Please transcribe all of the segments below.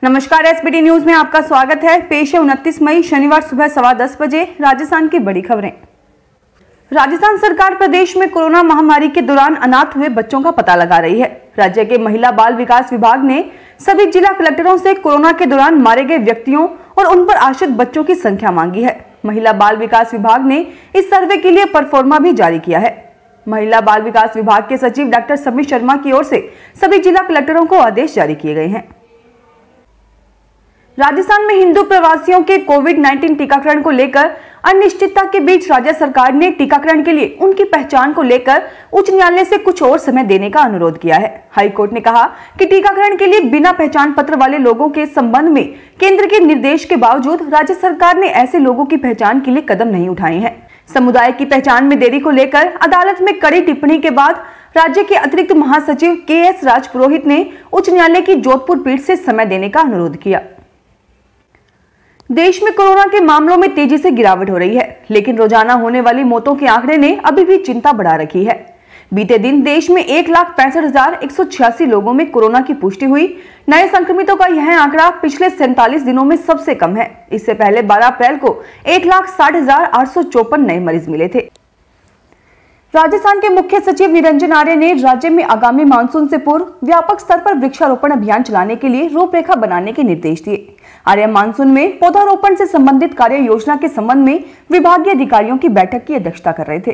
नमस्कार, SBT news में आपका स्वागत है। पेश है 29 मई शनिवार सुबह 10:15 बजे राजस्थान की बड़ी खबरें। राजस्थान सरकार प्रदेश में कोरोना महामारी के दौरान अनाथ हुए बच्चों का पता लगा रही है। राज्य के महिला बाल विकास विभाग ने सभी जिला कलेक्टरों से कोरोना के दौरान मारे गए व्यक्तियों और उन पर आश्रित बच्चों की संख्या मांगी है। महिला बाल विकास विभाग ने इस सर्वे के लिए परफॉर्मा भी जारी किया है। महिला बाल विकास विभाग के सचिव डॉक्टर समीर शर्मा की ओर से सभी जिला कलेक्टरों को आदेश जारी किए गए हैं। राजस्थान में हिंदू प्रवासियों के कोविड-19 टीकाकरण को लेकर अनिश्चितता के बीच राज्य सरकार ने टीकाकरण के लिए उनकी पहचान को लेकर उच्च न्यायालय से कुछ और समय देने का अनुरोध किया है। हाईकोर्ट ने कहा कि टीकाकरण के लिए बिना पहचान पत्र वाले लोगों के संबंध में केंद्र के निर्देश के बावजूद राज्य सरकार ने ऐसे लोगों की पहचान के लिए कदम नहीं उठाए हैं। समुदाय की पहचान में देरी को लेकर अदालत में कड़ी टिप्पणी के बाद राज्य के अतिरिक्त महासचिव के.एस. राजपुरोहित ने उच्च न्यायालय की जोधपुर पीठ से समय देने का अनुरोध किया। देश में कोरोना के मामलों में तेजी से गिरावट हो रही है, लेकिन रोजाना होने वाली मौतों के आंकड़े ने अभी भी चिंता बढ़ा रखी है। बीते दिन देश में 1,65,186 लोगों में कोरोना की पुष्टि हुई। नए संक्रमितों का यह आंकड़ा पिछले 47 दिनों में सबसे कम है। इससे पहले 12 अप्रैल को 1,60,854 नए मरीज मिले थे। राजस्थान के मुख्य सचिव निरंजन आर्य ने राज्य में आगामी मानसून से पूर्व व्यापक स्तर पर वृक्षारोपण अभियान चलाने के लिए रूपरेखा बनाने के निर्देश दिए। आर्य मानसून में पौधारोपण से संबंधित कार्य योजना के संबंध में विभागीय अधिकारियों की बैठक की अध्यक्षता कर रहे थे।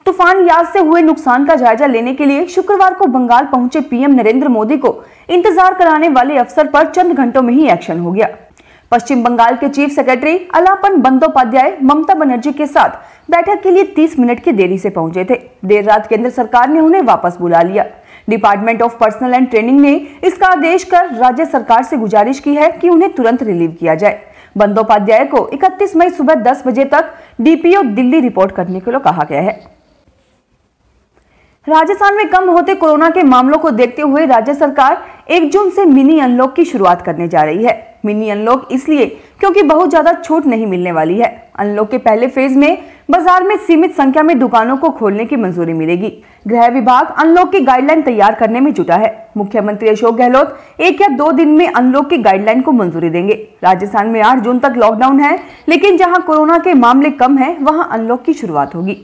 तूफान यास से हुए नुकसान का जायजा लेने के लिए शुक्रवार को बंगाल पहुंचे पीएम नरेंद्र मोदी को इंतजार कराने वाले अफसर पर चंद घंटों में ही एक्शन हो गया। पश्चिम बंगाल के चीफ सेक्रेटरी अलापन बंदोपाध्याय ममता बनर्जी के साथ बैठक के लिए 30 मिनट की देरी से पहुंचे थे। देर रात केंद्र सरकार ने उन्हें वापस बुला लिया। Department of personal and training ने इसका आदेश कर राज्य सरकार से गुजारिश की है कि उन्हें तुरंत रिलीव किया जाए। बंदोपाध्याय को 31 मई सुबह 10 बजे तक डीपीओ दिल्ली रिपोर्ट करने के लिए कहा गया है। राजस्थान में कम होते कोरोना के मामलों को देखते हुए राज्य सरकार 1 जून से मिनी अनलॉक की शुरुआत करने जा रही है। मिनी अनलॉक इसलिए क्योंकि बहुत ज्यादा छूट नहीं मिलने वाली है। अनलॉक के पहले फेज में बाजार में सीमित संख्या में दुकानों को खोलने की मंजूरी मिलेगी। गृह विभाग अनलॉक की गाइडलाइन तैयार करने में जुटा है। मुख्यमंत्री अशोक गहलोत 1 या 2 दिन में अनलॉक की गाइडलाइन को मंजूरी देंगे। राजस्थान में 8 जून तक लॉकडाउन है, लेकिन जहां कोरोना के मामले कम है वहां अनलॉक की शुरुआत होगी।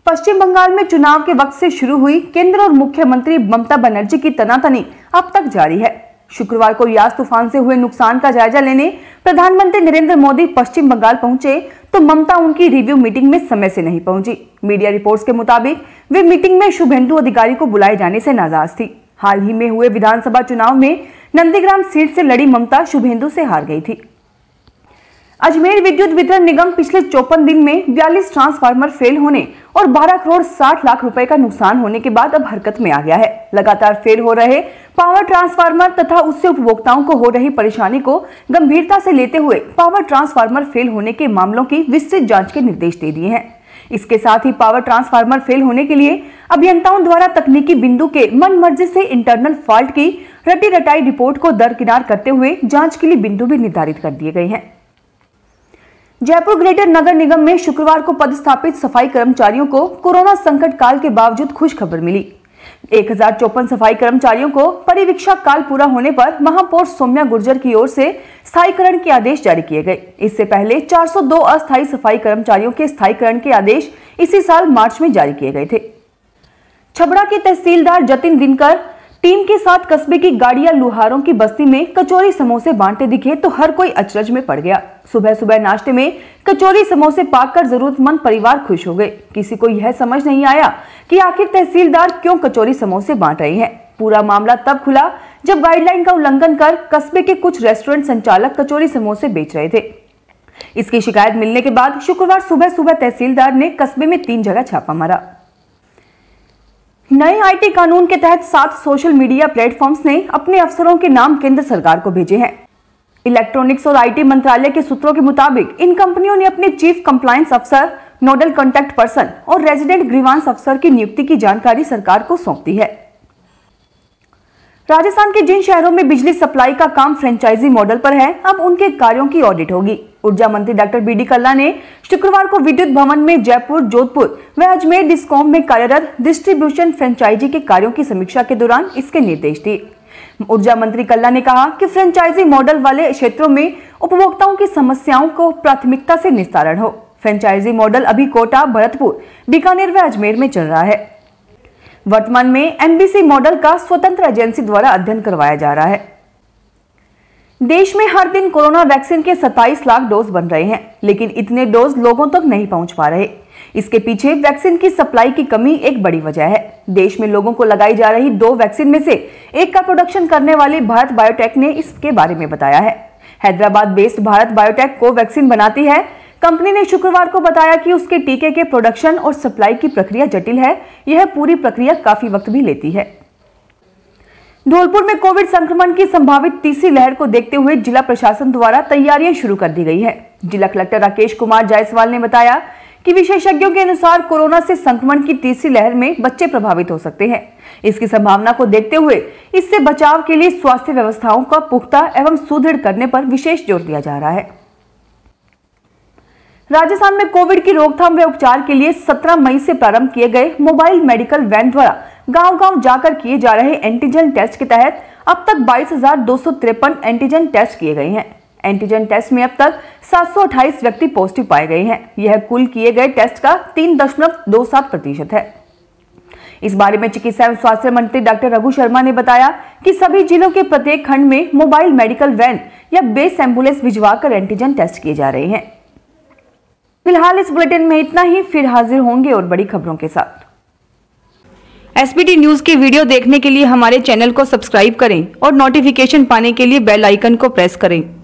पश्चिम बंगाल में चुनाव के वक्त से शुरू हुई केंद्र और मुख्यमंत्री ममता बनर्जी की तनातनी अब तक जारी है। शुक्रवार को यास तूफान से हुए नुकसान का जायजा लेने प्रधानमंत्री नरेंद्र मोदी पश्चिम बंगाल पहुंचे तो ममता उनकी रिव्यू मीटिंग में समय से नहीं पहुंची। मीडिया रिपोर्ट्स के मुताबिक वे मीटिंग में शुभेंदु अधिकारी को बुलाए जाने से नाराज थी। हाल ही में हुए विधानसभा चुनाव में नंदीग्राम सीट से लड़ी ममता शुभेंदु से हार गई थी। अजमेर विद्युत वितरण निगम पिछले 54 दिन में 42 ट्रांसफार्मर फेल होने और 12 करोड़ 60 लाख रुपए का नुकसान होने के बाद अब हरकत में आ गया है। लगातार फेल हो रहे पावर ट्रांसफार्मर तथा उससे उपभोक्ताओं को हो रही परेशानी को गंभीरता से लेते हुए पावर ट्रांसफार्मर फेल होने के मामलों की विस्तृत जांच के निर्देश दे दिए हैं। इसके साथ ही पावर ट्रांसफार्मर फेल होने के लिए अभियंताओं द्वारा तकनीकी बिंदु के मनमर्जी से इंटरनल फॉल्ट की रटी रटाई रिपोर्ट को दरकिनार करते हुए जांच के लिए बिंदु भी निर्धारित कर दिए गए हैं। जयपुर ग्रेटर नगर निगम में शुक्रवार को पदस्थापित सफाई कर्मचारियों को कोरोना संकट काल के बावजूद खुश खबर मिली। 1054 सफाई कर्मचारियों को परिवीक्षा काल पूरा होने पर महापौर सौम्या गुर्जर की ओर से स्थायीकरण के आदेश जारी किए गए। इससे पहले 402 अस्थायी सफाई कर्मचारियों के स्थायीकरण के आदेश इसी साल मार्च में जारी किए गए थे। छबड़ा के तहसीलदार जतिन दिनकर टीम के साथ कस्बे की गाड़ियां लुहारों की बस्ती में कचौरी समोसे बांटते दिखे तो हर कोई अचरज में पड़ गया। सुबह सुबह नाश्ते में कचौरी समोसे पाकर जरूरतमंद परिवार खुश हो गए। किसी को यह समझ नहीं आया कि आखिर तहसीलदार क्यों कचौरी समोसे बांट रहे हैं। पूरा मामला तब खुला जब गाइडलाइन का उल्लंघन कर कस्बे के कुछ रेस्टोरेंट संचालक कचौरी समोसे बेच रहे थे। इसकी शिकायत मिलने के बाद शुक्रवार सुबह सुबह तहसीलदार ने कस्बे में 3 जगह छापा मारा। नए आईटी कानून के तहत 7 सोशल मीडिया प्लेटफॉर्म्स ने अपने अफसरों के नाम केंद्र सरकार को भेजे हैं। इलेक्ट्रॉनिक्स और आईटी मंत्रालय के सूत्रों के मुताबिक इन कंपनियों ने अपने चीफ कंप्लायंस अफसर, नोडल कॉन्टैक्ट पर्सन और रेजिडेंट ग्रीवांस अफसर की नियुक्ति की जानकारी सरकार को सौंप दी है। राजस्थान के जिन शहरों में बिजली सप्लाई का काम फ्रेंचाइजी मॉडल पर है, अब उनके कार्यों की ऑडिट होगी। ऊर्जा मंत्री डॉक्टर बी डी कल्ला ने शुक्रवार को विद्युत भवन में जयपुर, जोधपुर व अजमेर डिस्कॉम में कार्यरत डिस्ट्रीब्यूशन फ्रेंचाइजी के कार्यों की समीक्षा के दौरान इसके निर्देश दिए। ऊर्जा मंत्री कल्ला ने कहा कि फ्रेंचाइजी मॉडल वाले क्षेत्रों में उपभोक्ताओं की समस्याओं को प्राथमिकता से निस्तारण हो। फ्रेंचाइजी मॉडल अभी कोटा, भरतपुर, बीकानेर व अजमेर में चल रहा है। वर्तमान में एमबीसी मॉडल का स्वतंत्र एजेंसी द्वारा अध्ययन करवाया जा रहा है। देश में हर दिन कोरोना वैक्सीन के 27 लाख डोज बन रहे हैं, लेकिन इतने डोज लोगों तक नहीं पहुंच पा रहे। इसके पीछे वैक्सीन की सप्लाई की कमी एक बड़ी वजह है। देश में लोगों को लगाई जा रही 2 वैक्सीन में से एक का प्रोडक्शन करने वाली भारत बायोटेक ने इसके बारे में बताया है। Hyderabad based Bharat biotech Covaxin बनाती है। कंपनी ने शुक्रवार को बताया कि उसके टीके के प्रोडक्शन और सप्लाई की प्रक्रिया जटिल है। यह पूरी प्रक्रिया काफी वक्त भी लेती है। धौलपुर में कोविड संक्रमण की संभावित तीसरी लहर को देखते हुए जिला प्रशासन द्वारा तैयारियां शुरू कर दी गई है। जिला कलेक्टर राकेश कुमार जायसवाल ने बताया कि विशेषज्ञों के अनुसार कोरोना से संक्रमण की तीसरी लहर में बच्चे प्रभावित हो सकते हैं। इसकी संभावना को देखते हुए इससे बचाव के लिए स्वास्थ्य व्यवस्थाओं का पुख्ता एवं सुदृढ़ करने पर विशेष जोर दिया जा रहा है। राजस्थान में कोविड की रोकथाम व उपचार के लिए 17 मई से प्रारंभ किए गए मोबाइल मेडिकल वैन द्वारा गांव-गांव जाकर किए जा रहे एंटीजन टेस्ट के तहत अब तक 22,253 एंटीजन टेस्ट किए गए हैं। एंटीजन टेस्ट में अब तक 728 व्यक्ति पॉजिटिव पाए गए हैं। यह कुल किए गए टेस्ट का 3.27% है। इस बारे में चिकित्सा एवं स्वास्थ्य मंत्री डॉक्टर रघु शर्मा ने बताया कि सभी जिलों के प्रत्येक खंड में मोबाइल मेडिकल वैन या बेस एम्बुलेंस भिजवाकर एंटीजन टेस्ट किए जा रहे हैं। फिलहाल इस बुलेटिन में इतना ही, फिर हाजिर होंगे और बड़ी खबरों के साथ। एसबीटी न्यूज के वीडियो देखने के लिए हमारे चैनल को सब्सक्राइब करें और नोटिफिकेशन पाने के लिए बेल आइकन को प्रेस करें।